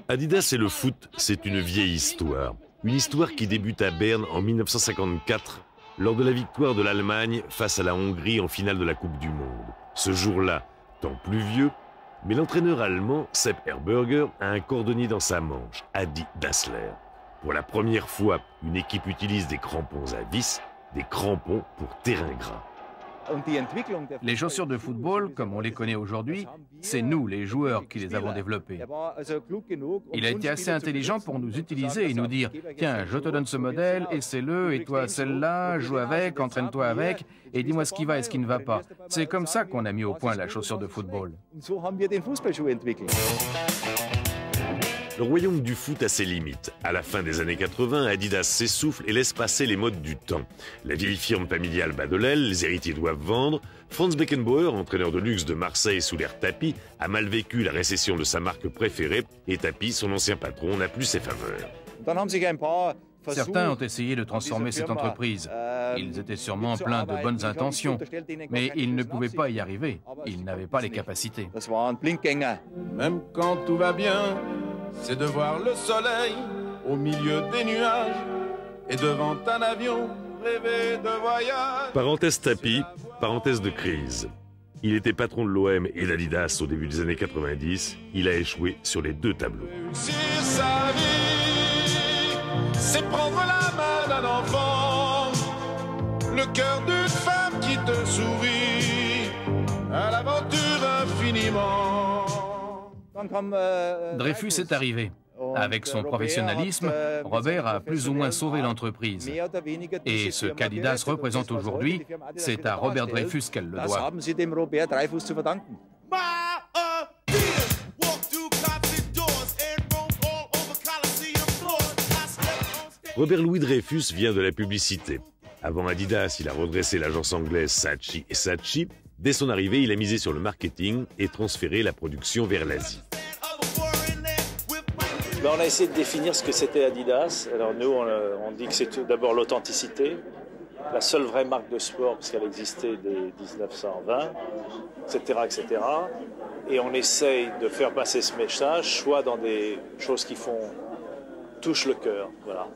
Adidas et le foot, c'est une vieille histoire. Une histoire qui débute à Berne en 1954, lors de la victoire de l'Allemagne face à la Hongrie en finale de la Coupe du Monde. Ce jour-là, temps pluvieux, mais l'entraîneur allemand, Sepp Herberger, a un cordonnier dans sa manche, Adi Dassler. Pour la première fois, une équipe utilise des crampons à vis, des crampons pour terrain gras. Les chaussures de football, comme on les connaît aujourd'hui, c'est nous, les joueurs, qui les avons développées. Il a été assez intelligent pour nous utiliser et nous dire « Tiens, je te donne ce modèle, essaie-le, et toi celle-là, joue avec, entraîne-toi avec, et dis-moi ce qui va et ce qui ne va pas. » C'est comme ça qu'on a mis au point la chaussure de football. Le royaume du foot a ses limites. À la fin des années 80, Adidas s'essouffle et laisse passer les modes du temps. La vieille firme familiale bat de l'aile, les héritiers doivent vendre. Franz Beckenbauer, entraîneur de luxe de Marseille sous l'ère Tapi, a mal vécu la récession de sa marque préférée et Tapi, son ancien patron, n'a plus ses faveurs. Certains ont essayé de transformer cette entreprise. Ils étaient sûrement pleins de bonnes intentions, mais ils ne pouvaient pas y arriver. Ils n'avaient pas les capacités. Même quand tout va bien, c'est de voir le soleil au milieu des nuages et devant un avion rêver de voyage. Parenthèse Tapi, parenthèse de crise. Il était patron de l'OM et d'Adidas au début des années 90. Il a échoué sur les deux tableaux. Réussir sa vie, c'est prendre la main d'un enfant, le cœur d'une femme qui te sourit, à l'aventure infiniment. Dreyfus est arrivé. Avec son professionnalisme, Robert a plus ou moins sauvé l'entreprise. Et ce qu'Adidas représente aujourd'hui, c'est à Robert Dreyfus qu'elle le doit. Robert Louis Dreyfus vient de la publicité. Avant Adidas, il a redressé l'agence anglaise Saatchi & Saatchi. Dès son arrivée, il a misé sur le marketing et transféré la production vers l'Asie. On a essayé de définir ce que c'était Adidas. Alors nous, on dit que c'est d'abord l'authenticité, la seule vraie marque de sport, parce qu'elle existait dès 1920, etc., etc. Et on essaye de faire passer ce message, soit dans des choses qui touchent le cœur, voilà.